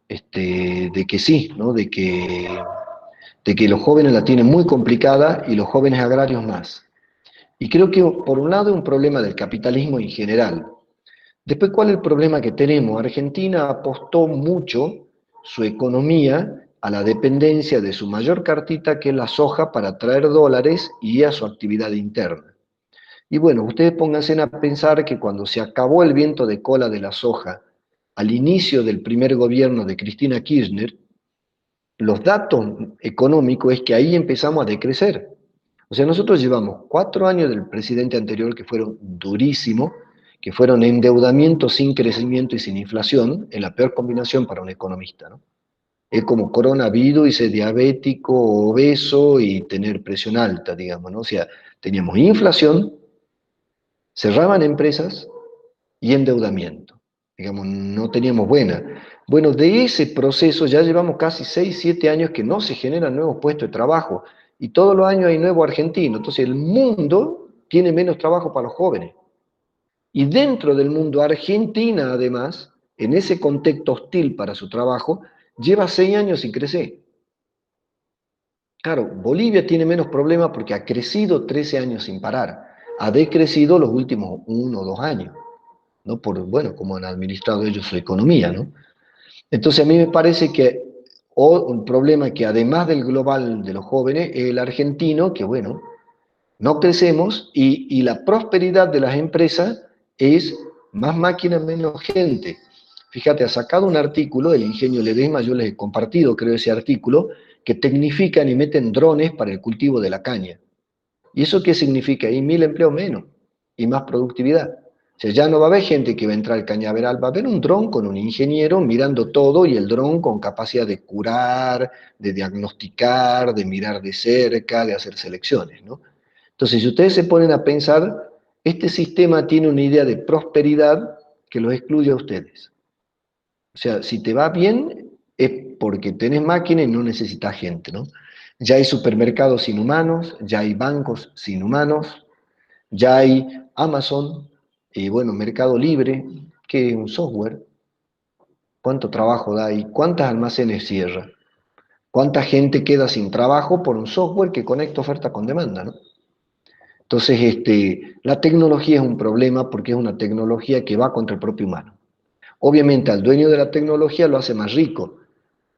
De que sí, ¿no? De que los jóvenes la tienen muy complicada y los jóvenes agrarios más. Y creo que por un lado es un problema del capitalismo en general. Después, ¿cuál es el problema que tenemos? Argentina apostó mucho su economía a la dependencia de su mayor cartita, que es la soja, para traer dólares y a su actividad interna. Y bueno, ustedes pónganse a pensar que cuando se acabó el viento de cola de la soja, al inicio del primer gobierno de Cristina Kirchner, los datos económicos es que ahí empezamos a decrecer. O sea, nosotros llevamos 4 años del presidente anterior que fueron durísimos, que fueron endeudamiento sin crecimiento y sin inflación, en la peor combinación para un economista, ¿no? Es como coronavirus y ser diabético, obeso y tener presión alta, digamos, ¿no? O sea, teníamos inflación, cerraban empresas y endeudamiento. Digamos, no teníamos buena. Bueno, de ese proceso ya llevamos casi 6, 7 años que no se generan nuevos puestos de trabajo y todos los años hay nuevo argentino. Entonces el mundo tiene menos trabajo para los jóvenes. Y dentro del mundo, Argentina, además, en ese contexto hostil para su trabajo, lleva 6 años sin crecer. Claro, Bolivia tiene menos problemas porque ha crecido 13 años sin parar. Ha decrecido los últimos 1 o 2 años, ¿no? Bueno, como han administrado ellos su economía, ¿no? Entonces a mí me parece que un problema que además del global de los jóvenes, es el argentino, que bueno, no crecemos y la prosperidad de las empresas es más máquinas, menos gente. Fíjate, ha sacado un artículo del Ingenio Ledesma, yo les he compartido, creo, ese artículo, que tecnifican y meten drones para el cultivo de la caña. ¿Y eso qué significa? Hay 1000 empleos menos y más productividad. O sea, ya no va a haber gente que va a entrar al cañaveral, va a haber un dron con un ingeniero mirando todo y el dron con capacidad de curar, de diagnosticar, de mirar de cerca, de hacer selecciones, ¿no? Entonces, si ustedes se ponen a pensar, este sistema tiene una idea de prosperidad que los excluye a ustedes. O sea, si te va bien es porque tenés máquina y no necesitas gente, ¿no? Ya hay supermercados sin humanos, ya hay bancos sin humanos, ya hay Amazon, y bueno, Mercado Libre, que es un software. ¿Cuánto trabajo da ahí? ¿Cuántos almacenes cierra? ¿Cuánta gente queda sin trabajo por un software que conecta oferta con demanda, ¿no? Entonces, la tecnología es un problema porque es una tecnología que va contra el propio humano. Obviamente al dueño de la tecnología lo hace más rico,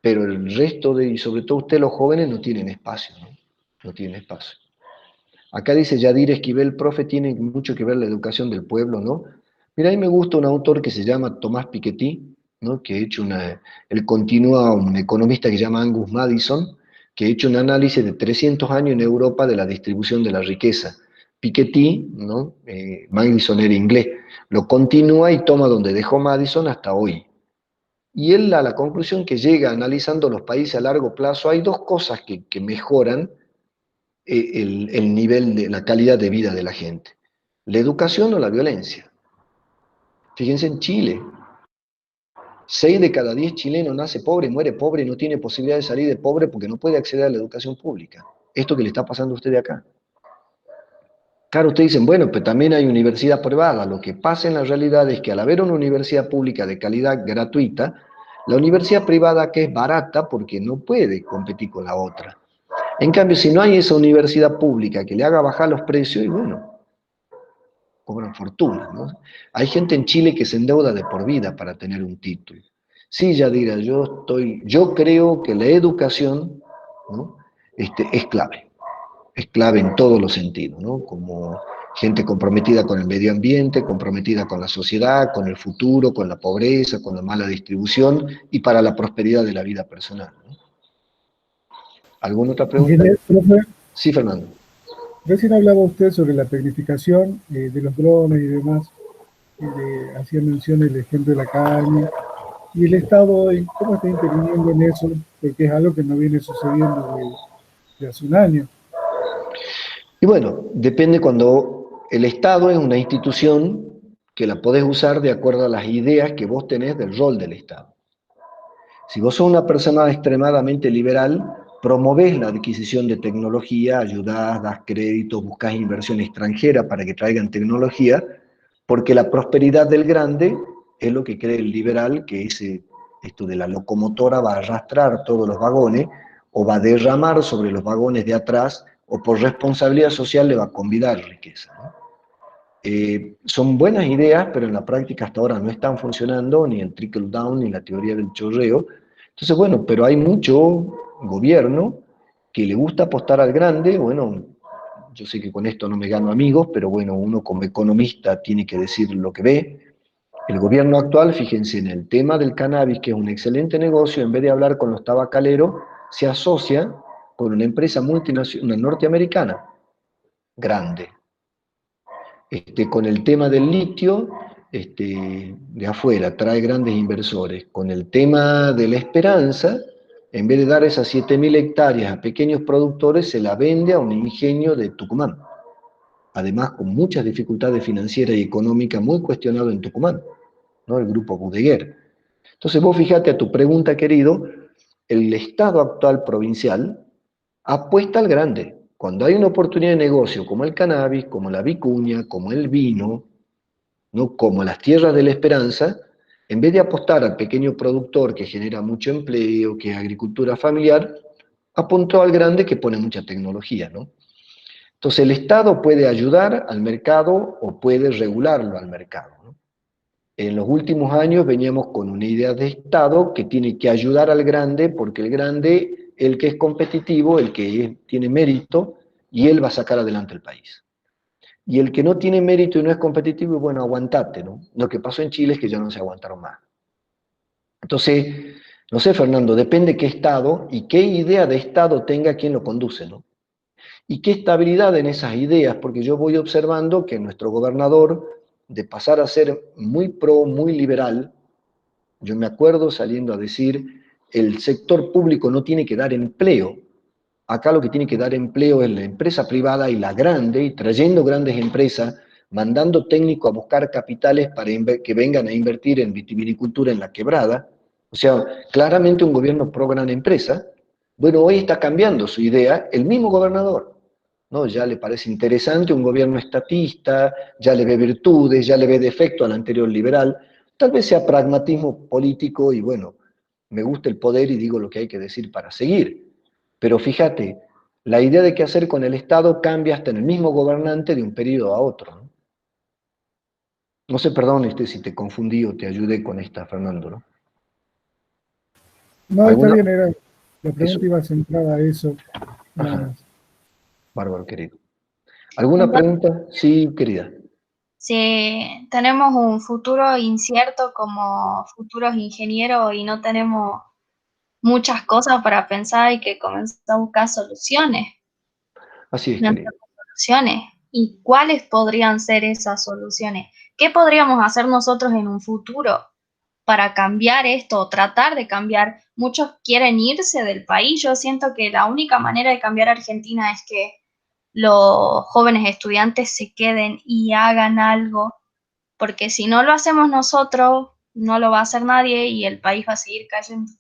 pero el resto y sobre todo ustedes los jóvenes no tienen espacio, ¿no? No tienen espacio. Acá dice Yadir Esquivel, profe, tiene mucho que ver la educación del pueblo, ¿no? Mira, a mí me gusta un autor que se llama Tomás Piketty, ¿no? Que ha hecho él continúa a un economista que se llama Angus Madison, que ha hecho un análisis de 300 años en Europa de la distribución de la riqueza. Piketty, ¿no? Madison era inglés, lo continúa y toma donde dejó Madison hasta hoy. Y él a la conclusión que llega analizando los países a largo plazo, hay dos cosas que mejoran el nivel de la calidad de vida de la gente. La educación o la violencia. Fíjense en Chile. 6 de cada 10 chilenos nace pobre, muere pobre y no tiene posibilidad de salir de pobre porque no puede acceder a la educación pública. Esto que le está pasando a usted de acá. Claro, ustedes dicen, bueno, pero también hay universidad privada. Lo que pasa en la realidad es que al haber una universidad pública de calidad gratuita, la universidad privada que es barata porque no puede competir con la otra. En cambio, si no hay esa universidad pública que le haga bajar los precios, y bueno, cobran fortuna, ¿no? Hay gente en Chile que se endeuda de por vida para tener un título. Sí, Yadira, yo creo que la educación, ¿no? Es clave en todos los sentidos, ¿no? Como gente comprometida con el medio ambiente, comprometida con la sociedad, con el futuro, con la pobreza, con la mala distribución y para la prosperidad de la vida personal, ¿no? ¿Alguna otra pregunta? Ingeniero, profe, Sí, Fernando. recién hablaba usted sobre la tecnificación de los drones y demás. Hacía mención el ejemplo de la carne. ¿Y el Estado hoy cómo está interviniendo en eso? Porque es algo que no viene sucediendo de hace un año. Y bueno, depende cuando el Estado es una institución que la podés usar de acuerdo a las ideas que vos tenés del rol del Estado. Si vos sos una persona extremadamente liberal, promovés la adquisición de tecnología, ayudás, das créditos, buscás inversión extranjera para que traigan tecnología, porque la prosperidad del grande es lo que cree el liberal, que esto de la locomotora va a arrastrar todos los vagones o va a derramar sobre los vagones de atrás o por responsabilidad social le va a convidar riqueza, ¿no? Son buenas ideas, pero en la práctica hasta ahora no están funcionando, ni el trickle down, ni la teoría del chorreo. Entonces, bueno, pero hay mucho gobierno que le gusta apostar al grande. Bueno, yo sé que con esto no me gano amigos, pero bueno, uno como economista tiene que decir lo que ve. El gobierno actual, fíjense, en el tema del cannabis, que es un excelente negocio, en vez de hablar con los tabacaleros, se asocia con una empresa multinacional norteamericana, grande, con el tema del litio, de afuera, trae grandes inversores. Con el tema de la esperanza, en vez de dar esas 7.000 hectáreas a pequeños productores, se la vende a un ingenio de Tucumán. Además, con muchas dificultades financieras y económicas, muy cuestionado en Tucumán, ¿no? El grupo Budeguer. Entonces, vos fíjate a tu pregunta, querido, el Estado actual provincial apuesta al grande. Cuando hay una oportunidad de negocio como el cannabis, como la vicuña, como el vino, ¿no? Como las tierras de la esperanza, en vez de apostar al pequeño productor que genera mucho empleo, que es agricultura familiar, apuntó al grande que pone mucha tecnología, ¿no? Entonces el Estado puede ayudar al mercado o puede regularlo al mercado, ¿no? En los últimos años veníamos con una idea de Estado que tiene que ayudar al grande, porque el grande, el que es competitivo, el que tiene mérito, y él va a sacar adelante el país. Y el que no tiene mérito y no es competitivo, bueno, aguantate, ¿no? Lo que pasó en Chile es que ya no se aguantaron más. Entonces, no sé, Fernando, depende qué Estado y qué idea de Estado tenga quien lo conduce, ¿no? Y qué estabilidad en esas ideas, porque yo voy observando que nuestro gobernador, de pasar a ser muy pro, muy liberal, yo me acuerdo saliendo a decir, el sector público no tiene que dar empleo. Acá lo que tiene que dar empleo es la empresa privada y la grande, y trayendo grandes empresas, mandando técnicos a buscar capitales para que vengan a invertir en vitivinicultura en la quebrada. O sea, claramente un gobierno pro gran empresa. Bueno, hoy está cambiando su idea el mismo gobernador, ¿no? Ya le parece interesante un gobierno estatista, ya le ve virtudes, ya le ve defecto al anterior liberal. Tal vez sea pragmatismo político y bueno, me gusta el poder y digo lo que hay que decir para seguir. Pero fíjate, la idea de qué hacer con el Estado cambia hasta en el mismo gobernante de un periodo a otro, ¿no? No sé, perdón, si te confundí o te ayudé con esta, Fernando, ¿no? No, está ¿Alguna? bien, la Eso. pregunta iba centrada a eso. Nada Ajá, más. bárbaro, querido. ¿Alguna Entonces, pregunta? Sí, querida. si tenemos un futuro incierto como futuros ingenieros y no tenemos muchas cosas para pensar y que comenzamos a buscar soluciones, Así es, plantear querido. soluciones. ¿Y cuáles podrían ser esas soluciones? ¿Qué podríamos hacer nosotros en un futuro para cambiar esto o tratar de cambiar? Muchos quieren irse del país. Yo siento que la única manera de cambiar Argentina es que los jóvenes estudiantes se queden y hagan algo, porque si no lo hacemos nosotros, no lo va a hacer nadie y el país va a seguir cayendo.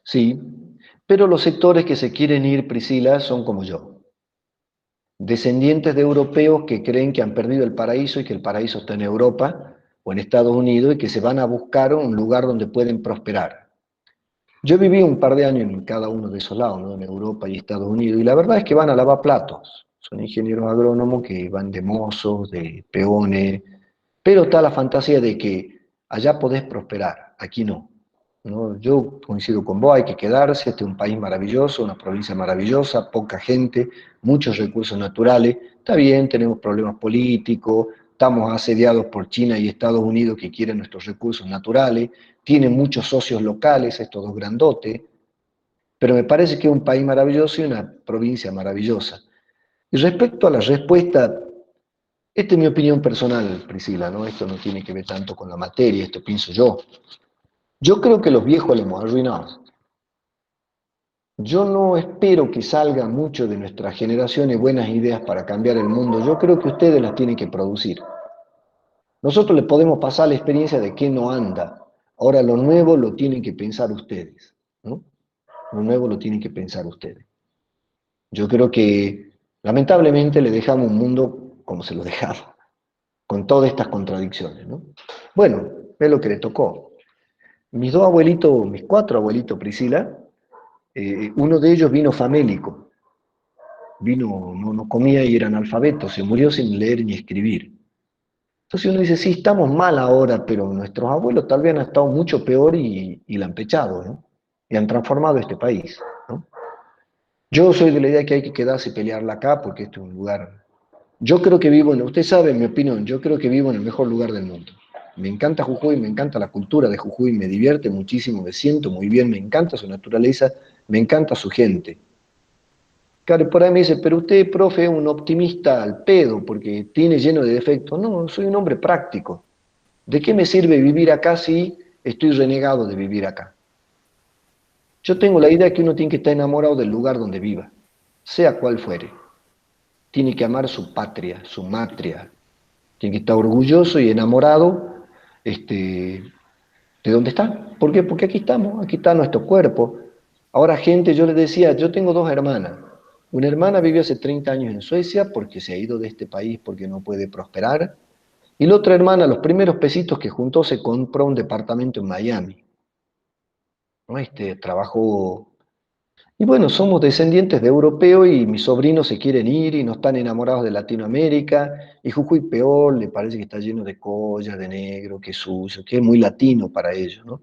Sí, pero los sectores que se quieren ir, Priscila, son como yo. Descendientes de europeos que creen que han perdido el paraíso y que el paraíso está en Europa o en Estados Unidos y que se van a buscar un lugar donde pueden prosperar. Yo viví un par de años en cada uno de esos lados, ¿no? En Europa y Estados Unidos, y la verdad es que van a lavar platos. Son ingenieros agrónomos que van de mozos, de peones, pero está la fantasía de que allá podés prosperar, aquí no. ¿No? Yo coincido con vos, hay que quedarse, este es un país maravilloso, una provincia maravillosa, poca gente, muchos recursos naturales. Está bien, tenemos problemas políticos, estamos asediados por China y Estados Unidos que quieren nuestros recursos naturales, tienen muchos socios locales, estos dos grandotes, pero me parece que es un país maravilloso y una provincia maravillosa. Y respecto a la respuesta, esta es mi opinión personal, Priscila, ¿no? Esto no tiene que ver tanto con la materia, esto pienso yo. Yo creo que los viejos le hemos arruinado. Yo no espero que salgan mucho de nuestras generaciones buenas ideas para cambiar el mundo. Yo creo que ustedes las tienen que producir. Nosotros les podemos pasar la experiencia de qué no anda. Ahora lo nuevo lo tienen que pensar ustedes, ¿no? Lo nuevo lo tienen que pensar ustedes. Yo creo que lamentablemente le dejamos un mundo como se lo dejamos, con todas estas contradicciones, ¿no? Bueno, es lo que le tocó. Mis dos abuelitos, mis cuatro abuelitos, Priscila, uno de ellos vino famélico, no comía y era analfabeto, se murió sin leer ni escribir. Entonces uno dice, sí, estamos mal ahora, pero nuestros abuelos tal vez han estado mucho peor y la han pechado, ¿no? Y han transformado este país, ¿no? Yo soy de la idea que hay que quedarse y pelearla acá porque este es un lugar. Yo creo que vivo usted sabe mi opinión, yo creo que vivo en el mejor lugar del mundo. Me encanta Jujuy, me encanta la cultura de Jujuy, me divierte muchísimo, me siento muy bien, me encanta su naturaleza, me encanta su gente. Claro, por ahí me dice, pero usted, profe, es un optimista al pedo porque tiene lleno de defectos. No, soy un hombre práctico. ¿De qué me sirve vivir acá si estoy renegado de vivir acá? Yo tengo la idea que uno tiene que estar enamorado del lugar donde viva, sea cual fuere. Tiene que amar su patria, su matria. Tiene que estar orgulloso y enamorado de dónde está. ¿Por qué? Porque aquí estamos, aquí está nuestro cuerpo. Ahora, gente, yo les decía, yo tengo dos hermanas. Una hermana vive hace 30 años en Suecia porque se ha ido de este país porque no puede prosperar. Y la otra hermana, los primeros pesitos que juntó, se compró un departamento en Miami, ¿no? Trabajó. Y bueno, somos descendientes de europeos y mis sobrinos se quieren ir y no están enamorados de Latinoamérica. Y Jujuy peor, le parece que está lleno de collas, de negro, que es sucio, que es muy latino para ellos, ¿no?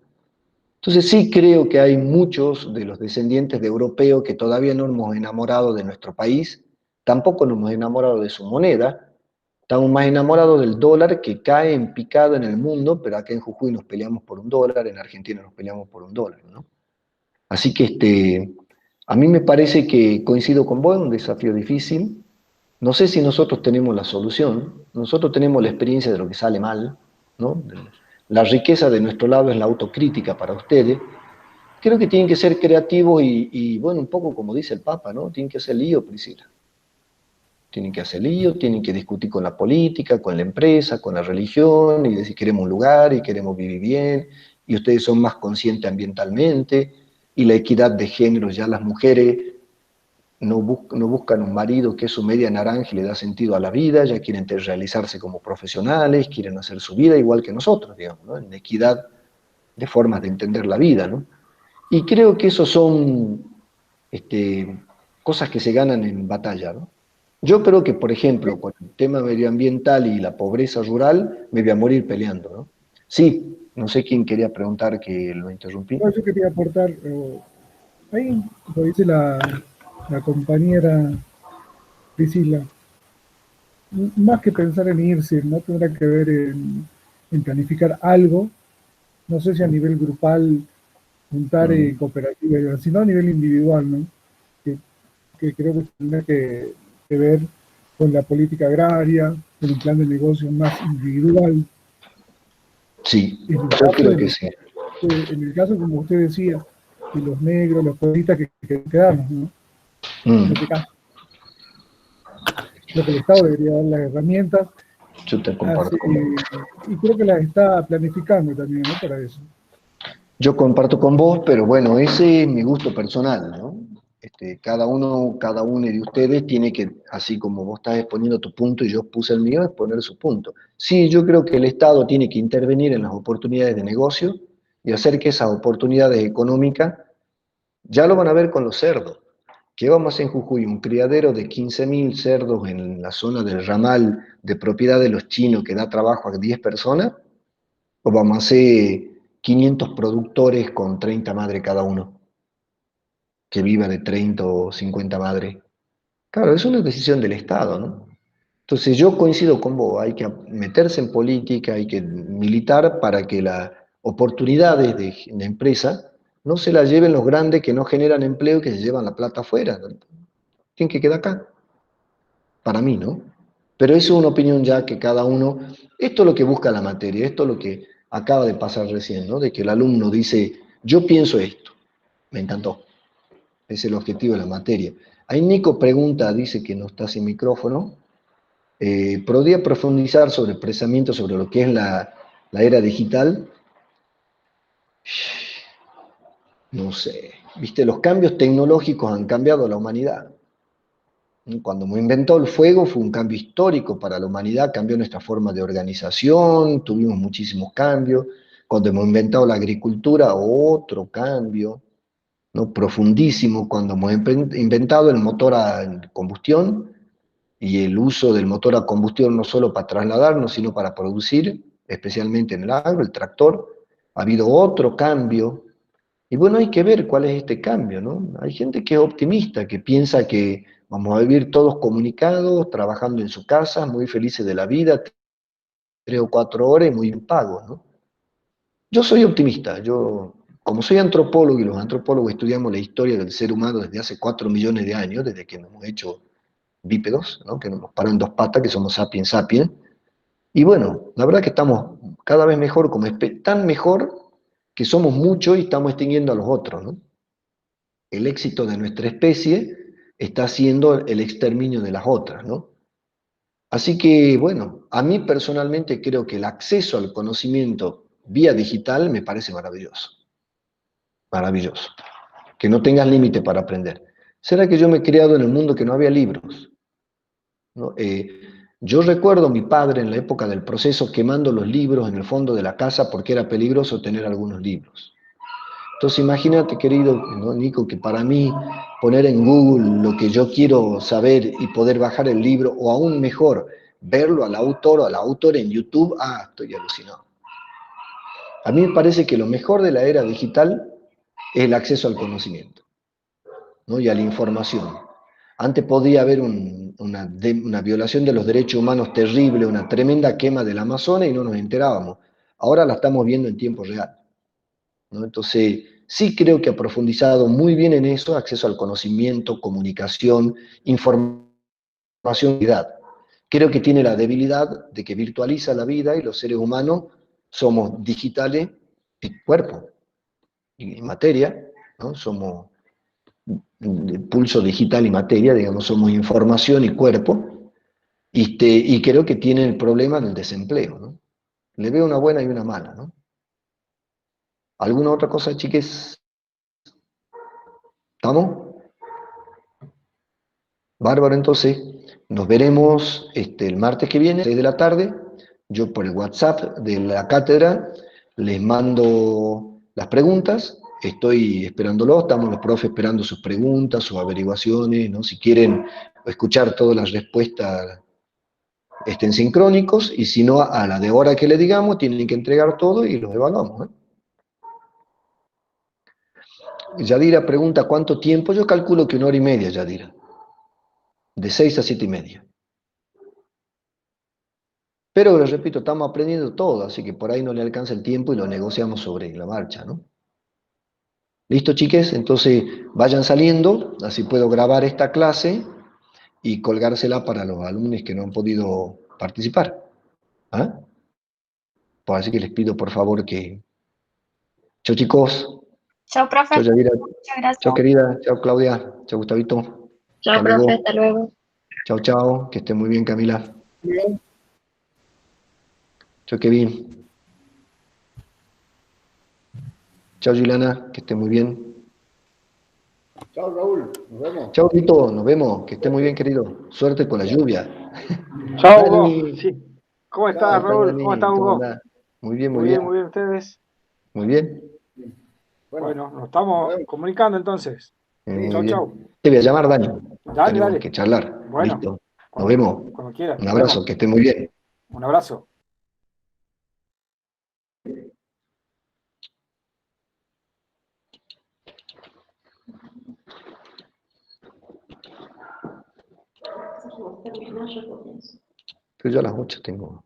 Entonces sí creo que hay muchos de los descendientes de europeos que todavía no hemos enamorado de nuestro país, tampoco nos hemos enamorado de su moneda, estamos más enamorados del dólar que cae en picado en el mundo, pero acá en Jujuy nos peleamos por un dólar, en Argentina nos peleamos por un dólar, ¿no? Así que a mí me parece que coincido con vos, es un desafío difícil. No sé si nosotros tenemos la solución, nosotros tenemos la experiencia de lo que sale mal, ¿no? La riqueza de nuestro lado es la autocrítica para ustedes. Creo que tienen que ser creativos bueno, un poco como dice el Papa, ¿no? Tienen que hacer lío, Priscila. Tienen que hacer lío, tienen que discutir con la política, con la empresa, con la religión, y decir queremos un lugar y queremos vivir bien, y ustedes son más conscientes ambientalmente, y la equidad de género, ya las mujeres no buscan un marido que es su media naranja y le da sentido a la vida, ya quieren realizarse como profesionales, quieren hacer su vida igual que nosotros, digamos, ¿no? En equidad de formas de entender la vida, ¿no? Y creo que esos son cosas que se ganan en batalla, ¿no? Yo creo que, por ejemplo, con el tema medioambiental y la pobreza rural, me voy a morir peleando, ¿no? Sí, no sé quién quería preguntar que lo interrumpí. No, yo quería aportar, ahí, como dice la compañera Priscila, más que pensar en irse, no tendrá que ver en planificar algo, no sé si a nivel grupal juntar cooperativas, sino a nivel individual, ¿no? Que, que creo que tendrá que ver con la política agraria, con un plan de negocio más individual. Sí, En el yo caso creo que sí. en el caso, como usted decía, de los negros, los pueblistas que quedamos, ¿no? En este caso, lo que el Estado debería dar las herramientas, Yo te comparto con vos. y creo que las está planificando también, ¿no? Para eso. Yo comparto con vos, pero bueno, ese es mi gusto personal, ¿no? Cada uno de ustedes tiene que, así como vos estás exponiendo tu punto y yo puse el mío, exponer su punto. Sí, yo creo que el Estado tiene que intervenir en las oportunidades de negocio y hacer que esas oportunidades económicas, ya lo van a ver con los cerdos. ¿Qué vamos a hacer en Jujuy? ¿Un criadero de 15.000 cerdos en la zona del ramal de propiedad de los chinos que da trabajo a 10 personas? ¿O vamos a hacer 500 productores con 30 madres cada uno, que viva de 30 o 50 madres? Claro, es una decisión del Estado, ¿no? Entonces yo coincido con vos, hay que meterse en política, hay que militar para que las oportunidades de empresa No se la lleven los grandes que no generan empleo y que se llevan la plata afuera. Tienen que quedar acá. Para mí, ¿no? Pero eso es una opinión ya que cada uno, esto es lo que busca la materia, esto es lo que acaba de pasar recién, ¿no? De que el alumno dice, yo pienso esto. Me encantó. Es el objetivo de la materia. Ahí Nico pregunta, dice que no está sin micrófono. ¿Podría profundizar sobre el pensamiento sobre lo que es la era digital? No sé. Viste, los cambios tecnológicos han cambiado a la humanidad. Cuando hemos inventado el fuego fue un cambio histórico para la humanidad, cambió nuestra forma de organización, tuvimos muchísimos cambios. Cuando hemos inventado la agricultura, otro cambio, ¿no? Profundísimo. Cuando hemos inventado el motor a combustión y el uso del motor a combustión no solo para trasladarnos, sino para producir, especialmente en el agro, el tractor, ha habido otro cambio. Y bueno, hay que ver cuál es este cambio, ¿no? Hay gente que es optimista, que piensa que vamos a vivir todos comunicados, trabajando en su casa, muy felices de la vida, 3 o 4 horas y muy bien pagos, ¿no? Yo soy optimista, como soy antropólogo y los antropólogos estudiamos la historia del ser humano desde hace 4 millones de años, desde que nos hemos hecho bípedos, ¿no? Que nos paró en 2 patas, que somos sapiens sapiens, y bueno, la verdad que estamos cada vez mejor como tan mejor que somos muchos y estamos extinguiendo a los otros, ¿no? El éxito de nuestra especie está siendo el exterminio de las otras, ¿no? Así que, bueno, a mí personalmente creo que el acceso al conocimiento vía digital me parece maravilloso, maravilloso. Que no tengas límite para aprender. ¿Será que yo me he criado en el mundo que no había libros? ¿No? Yo recuerdo a mi padre en la época del proceso quemando los libros en el fondo de la casa porque era peligroso tener algunos libros. Entonces imagínate, querido, ¿no, Nico, que para mí poner en Google lo que yo quiero saber y poder bajar el libro, o aún mejor, verlo al autor o al autor en YouTube, estoy alucinado. A mí me parece que lo mejor de la era digital es el acceso al conocimiento, ¿no? Y a la información. Antes podía haber una violación de los derechos humanos terrible, una tremenda quema del Amazonas y no nos enterábamos. Ahora la estamos viendo en tiempo real, ¿no? Entonces, sí creo que ha profundizado muy bien en eso, acceso al conocimiento, comunicación, información. Creo que tiene la debilidad de que virtualiza la vida y los seres humanos somos digitales y cuerpo y materia, ¿no? Somos pulso digital y materia, digamos, somos información y cuerpo, y creo que tiene el problema del desempleo, ¿no? Le veo una buena y una mala, ¿no? ¿Alguna otra cosa, chiques? ¿Estamos? Bárbaro, entonces, nos veremos el martes que viene, 6 de la tarde. Yo por el WhatsApp de la cátedra les mando las preguntas, estoy esperándolo, estamos los profes esperando sus preguntas, sus averiguaciones, ¿no? Si quieren escuchar todas las respuestas, estén sincrónicos, y si no, a la de hora que le digamos, tienen que entregar todo y los evaluamos, ¿eh? Yadira pregunta, ¿cuánto tiempo? Yo calculo que 1 hora y media, Yadira, de 6 a 7:30. Pero les repito, estamos aprendiendo todo, así que por ahí no le alcanza el tiempo y lo negociamos sobre la marcha, ¿no? ¿Listo, chiques? Entonces vayan saliendo, así puedo grabar esta clase y colgársela para los alumnos que no han podido participar. ¿Ah? Pues así que les pido por favor que... Chao, chicos. Chao, profe. Chao, Yadira. Muchas gracias. Chao, querida. Chao, Claudia. Chao, Gustavito. Chao, Hasta profe, luego. hasta luego. Chao, chao. Que esté muy bien, Camila. Bien. Chao, Kevin. Chao, Juliana. Que esté muy bien. Chao, Raúl. Nos vemos. Chao, Tito. Nos vemos. Que esté muy bien, querido. Suerte con la lluvia. Chao, Hugo. Dani. Sí. ¿Cómo ¿Cómo estás, estás, Raúl? ¿Cómo estás, Dani? ¿Cómo Hugo? andás? Muy bien, Muy bien, ustedes. Muy bien. Bueno, nos Nos estamos vemos. comunicando entonces. Muy Chau, bien. chau. Te voy a llamar, Dani. Dale, Tenemos dale. que charlar. Bueno, Listo. Nos cuando, vemos. cuando quieras. Un Nos abrazo, vemos. que esté muy bien. Un abrazo. Pero yo a las 8 tengo...